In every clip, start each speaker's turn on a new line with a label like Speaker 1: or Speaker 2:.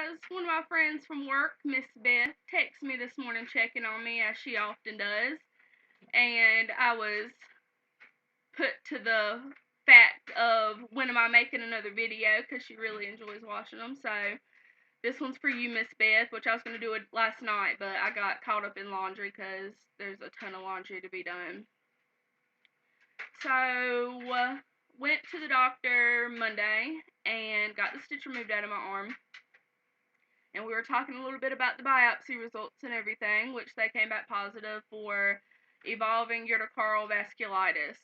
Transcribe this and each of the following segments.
Speaker 1: guys. One of my friends from work, Miss Beth, texted me this morning checking on me as she often does. And I was put to the fact of when am I making another video because she really enjoys watching them. So this one's for you, Miss Beth, which I was going to do it last night, but I got caught up in laundry because there's a ton of laundry to be done. So, went to the doctor Monday and got the stitch removed out of my arm. And we were talking a little bit about the biopsy results and everything, which they came back positive for evolving urticarial vasculitis,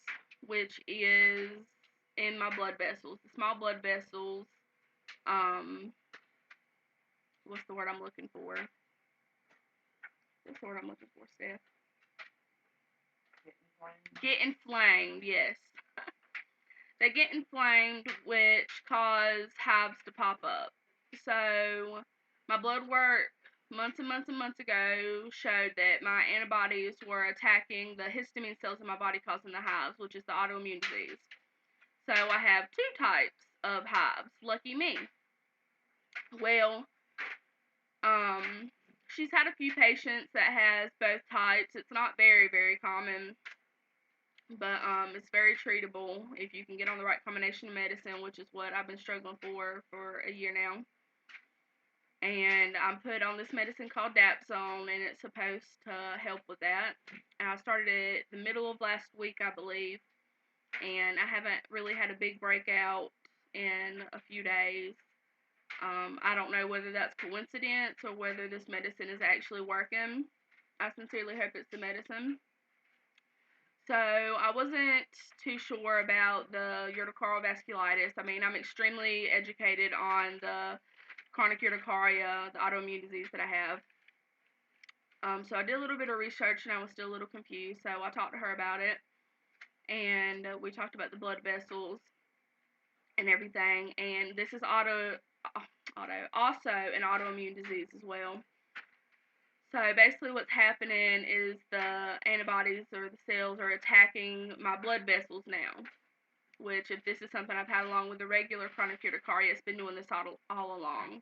Speaker 1: which is in my blood vessels, the small blood vessels. What's the word I'm looking for? What's the word I'm looking for, Steph? Get inflamed, yes. They get inflamed, which cause hives to pop up. So, my blood work months and months and months ago showed that my antibodies were attacking the histamine cells in my body causing the hives, which is the autoimmune disease. So, I have two types of hives. Lucky me. Well, she's had a few patients that has both types. It's not very, very common, but it's very treatable if you can get on the right combination of medicine, which is what I've been struggling for a year now. And I'm put on this medicine called Dapsone, and it's supposed to help with that. And I started it the middle of last week, I believe, and I haven't really had a big breakout in a few days. I don't know whether that's coincidence or whether this medicine is actually working. I sincerely hope it's the medicine. So I wasn't too sure about the urticarial vasculitis. I mean, I'm extremely educated on the chronic urticaria, the autoimmune disease that I have. So I did a little bit of research and I was still a little confused. So I talked to her about it, and we talked about the blood vessels and everything. And this is also an autoimmune disease as well. So basically what's happening is the antibodies or the cells are attacking my blood vessels now, which if this is something I've had along with the regular chronic urticaria, it's been doing this all along.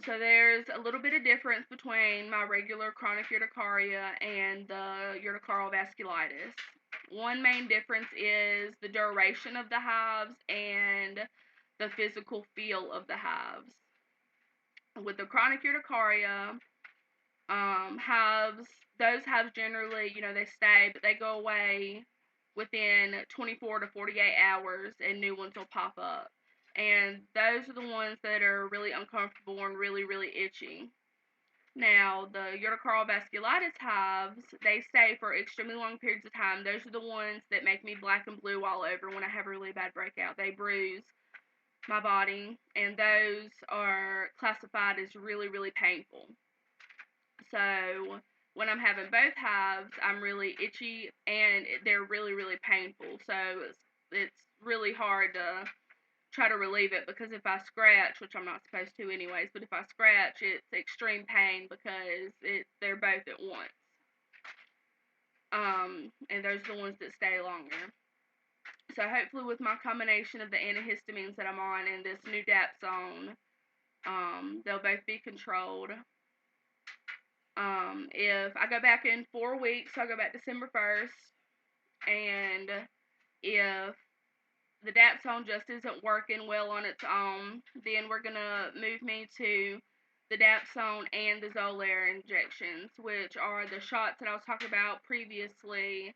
Speaker 1: So there's a little bit of difference between my regular chronic urticaria and the urticarial vasculitis. One main difference is the duration of the hives and the physical feel of the hives. With the chronic urticaria, those hives generally, they stay, but they go away within 24 to 48 hours and new ones will pop up. And those are the ones that are really uncomfortable and really, really itchy. Now, the urticarial vasculitis hives, they stay for extremely long periods of time. Those are the ones that make me black and blue all over when I have a really bad breakout. They bruise my body, and those are classified as really, really painful. So when I'm having both hives, I'm really itchy and they're really, really painful. So it's really hard to try to relieve it because if I scratch, which I'm not supposed to anyways, but if I scratch, it's extreme pain because they're both at once. And those are the ones that stay longer. So hopefully with my combination of the antihistamines that I'm on and this new Dapsone, they'll both be controlled. If I go back in 4 weeks, so I go back December 1st, and if the Dapsone just isn't working well on its own, then we're going to move me to the Dapsone and the Xolair injections, which are the shots that I was talking about previously.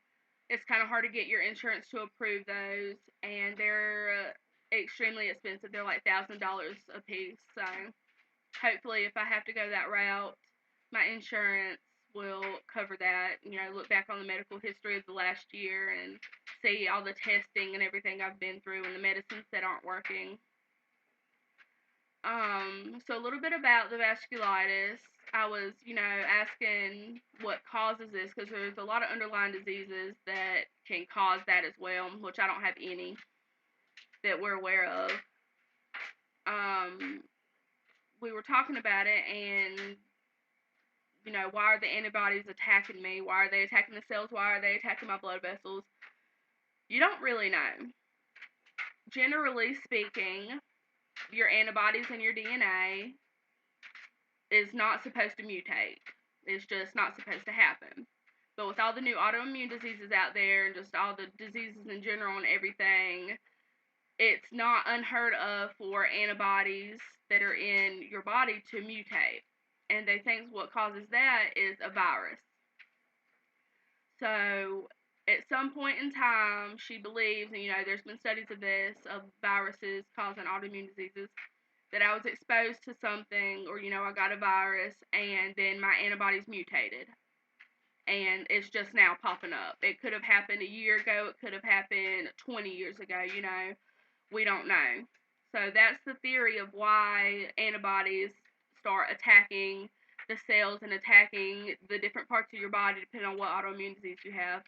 Speaker 1: It's kind of hard to get your insurance to approve those, and they're extremely expensive. They're like $1,000 a piece, so hopefully if I have to go that route, my insurance will cover that. Look back on the medical history of the last year and see all the testing and everything I've been through and the medicines that aren't working. So a little bit about the vasculitis. I was, asking what causes this because there's a lot of underlying diseases that can cause that as well, which I don't have any that we're aware of. We were talking about it and why are the antibodies attacking me? Why are they attacking the cells? Why are they attacking my blood vessels? You don't really know. Generally speaking, your antibodies and your DNA is not supposed to mutate. It's just not supposed to happen. But with all the new autoimmune diseases out there and just all the diseases in general and everything, it's not unheard of for antibodies that are in your body to mutate. And they think what causes that is a virus. So at some point in time, she believes, and there's been studies of this, of viruses causing autoimmune diseases, that I was exposed to something, or I got a virus, and then my antibodies mutated. And it's just now popping up. It could have happened a year ago, it could have happened 20 years ago, we don't know. So that's the theory of why antibodies start attacking the cells and attacking the different parts of your body depending on what autoimmune disease you have.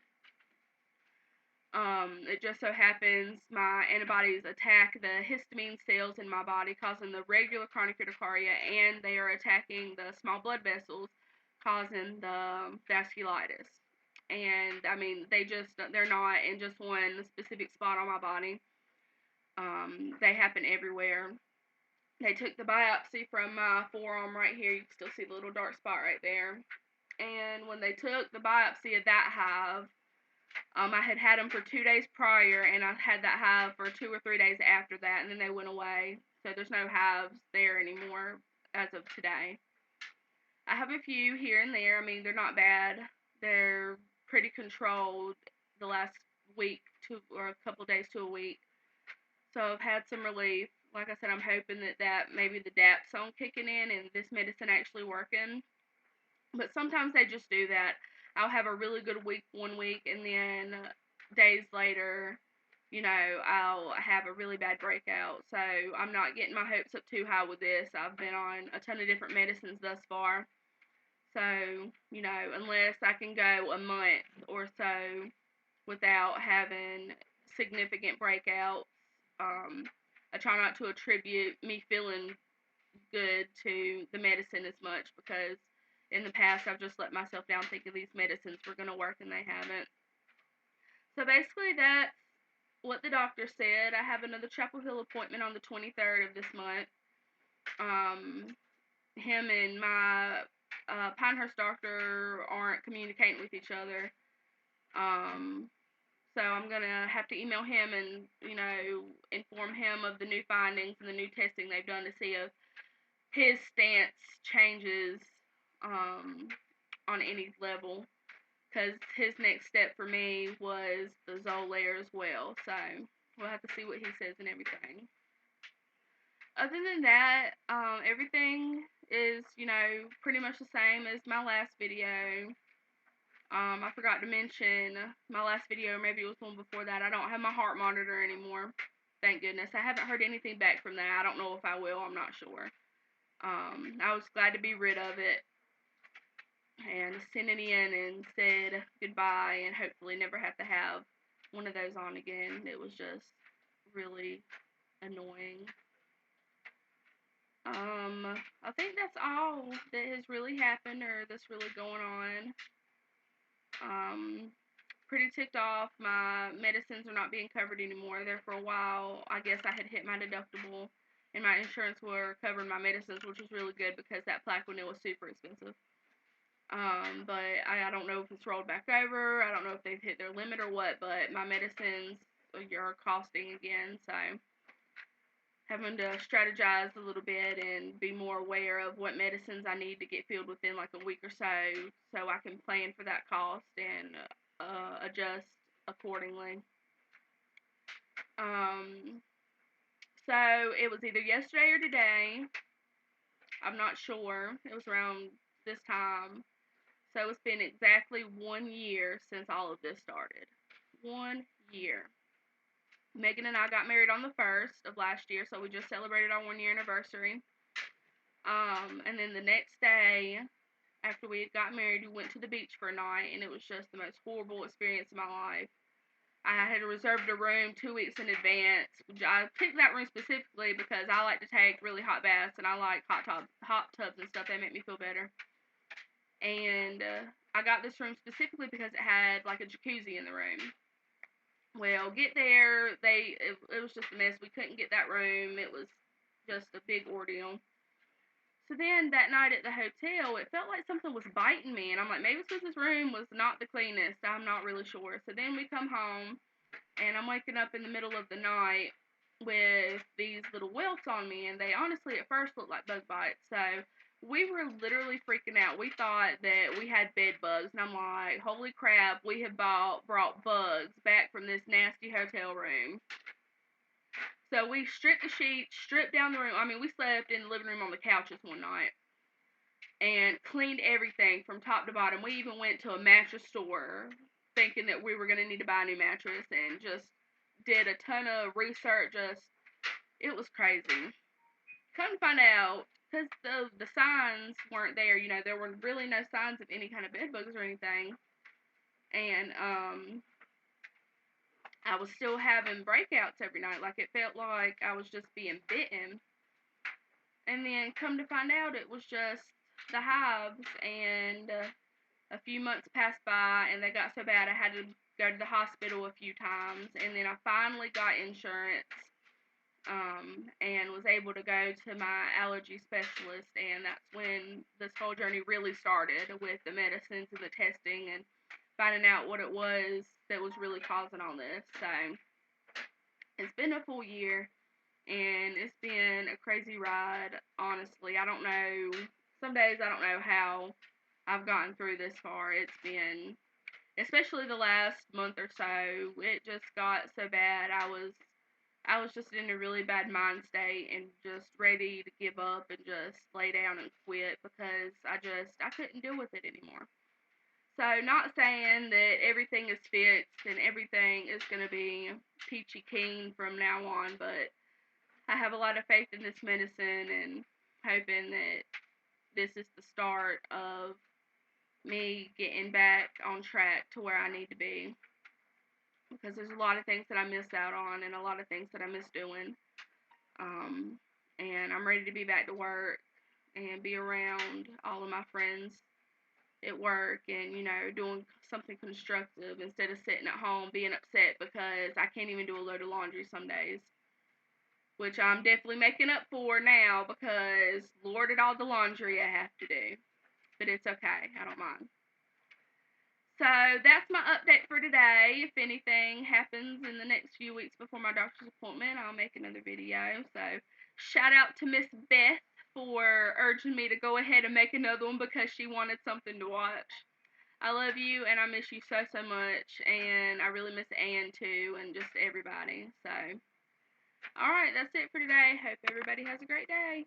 Speaker 1: It just so happens my antibodies attack the histamine cells in my body, causing the regular chronic urticaria, and they are attacking the small blood vessels, causing the vasculitis. And they're not in just one specific spot on my body. They happen everywhere. They took the biopsy from my forearm right here. You can still see the little dark spot right there. And when they took the biopsy of that hive, I had them for 2 days prior, and I had that hive for 2 or 3 days after that, and then they went away. So there's no hives there anymore as of today. I have a few here and there. They're not bad. They're pretty controlled the last week or a couple days to a week. So I've had some relief. Like I said, I'm hoping that maybe the dapsone kicking in and this medicine actually working. But sometimes they just do that. I'll have a really good week one week, and then days later, I'll have a really bad breakout. So I'm not getting my hopes up too high with this. I've been on a ton of different medicines thus far. So, unless I can go a month or so without having significant breakouts, I try not to attribute me feeling good to the medicine as much, because in the past I've just let myself down thinking these medicines were going to work and they haven't. So basically that's what the doctor said. I have another Chapel Hill appointment on the 23rd of this month. Him and my Pinehurst doctor aren't communicating with each other. So I'm going to have to email him and, inform him of the new findings and the new testing they've done to see if his stance changes on any level. Because his next step for me was the Xolair as well. So we'll have to see what he says and everything. Other than that, everything is, pretty much the same as my last video. I forgot to mention my last video, maybe it was one before that. I don't have my heart monitor anymore. Thank goodness. I haven't heard anything back from that. I don't know if I will. I'm not sure. I was glad to be rid of it and sent it in and said goodbye and hopefully never have to have one of those on again. It was just really annoying. I think that's all that has really happened or that's really going on. Pretty ticked off. My medicines are not being covered anymore. There for a while, I guess I had hit my deductible and my insurance were covering my medicines, which was really good because that Plaquenil was super expensive. But I don't know if it's rolled back over. I don't know if they've hit their limit or what, but my medicines are costing again, so having to strategize a little bit and be more aware of what medicines I need to get filled within like a week or so I can plan for that cost and adjust accordingly. So it was either yesterday or today. I'm not sure. It was around this time. So it's been exactly 1 year since all of this started. 1 year. Megan and I got married on the 1st of last year, so we just celebrated our 1 year anniversary. And then the next day, after we had got married, we went to the beach for a night, and it was just the most horrible experience of my life. I had reserved a room 2 weeks in advance. I picked that room specifically because I like to take really hot baths, and I like hot tubs and stuff. They make me feel better. And I got this room specifically because it had like a jacuzzi in the room. Well, get there, it was just a mess. We couldn't get that room. It was just a big ordeal. So then that night at the hotel, it felt like something was biting me, and I'm like, maybe it's because this room was not the cleanest. I'm not really sure. So then we come home, and I'm waking up in the middle of the night with these little welts on me, and they honestly at first looked like bug bites. So we were literally freaking out. We thought that we had bed bugs, and I'm like, holy crap, we have brought bugs back from this nasty hotel room. So we stripped the sheets, stripped down the room. I mean, we slept in the living room on the couches one night and cleaned everything from top to bottom. We even went to a mattress store thinking that we were going to need to buy a new mattress and just did a ton of research. It was crazy. Come to find out, because the signs weren't there, there were really no signs of any kind of bed bugs or anything. And I was still having breakouts every night. Like, it felt like I was just being bitten. And then come to find out, it was just the hives. And a few months passed by, and they got so bad I had to go to the hospital a few times. And then I finally got insurance, and was able to go to my allergy specialist. And that's when this whole journey really started, with the medicines and the testing and finding out what it was that was really causing all this. So it's been a full year, and it's been a crazy ride, honestly. I don't know, some days I don't know how I've gotten through this far. It's been, especially the last month or so, it just got so bad. I was just in a really bad mind state and just ready to give up and just lay down and quit, because I couldn't deal with it anymore. So, not saying that everything is fixed and everything is going to be peachy keen from now on, but I have a lot of faith in this medicine, and hoping that this is the start of me getting back on track to where I need to be, because there's a lot of things that I miss out on and a lot of things that I miss doing. Um, and I'm ready to be back to work and be around all of my friends at work, and, doing something constructive instead of sitting at home being upset because I can't even do a load of laundry some days, which I'm definitely making up for now, because Lord at all the laundry I have to do. But it's okay. I don't mind. So that's my update for today. If anything happens in the next few weeks before my doctor's appointment, I'll make another video. So shout out to Miss Beth for urging me to go ahead and make another one, because she wanted something to watch. I love you, and I miss you so, so much. And I really miss Ann too, and just everybody. So, alright, that's it for today. Hope everybody has a great day.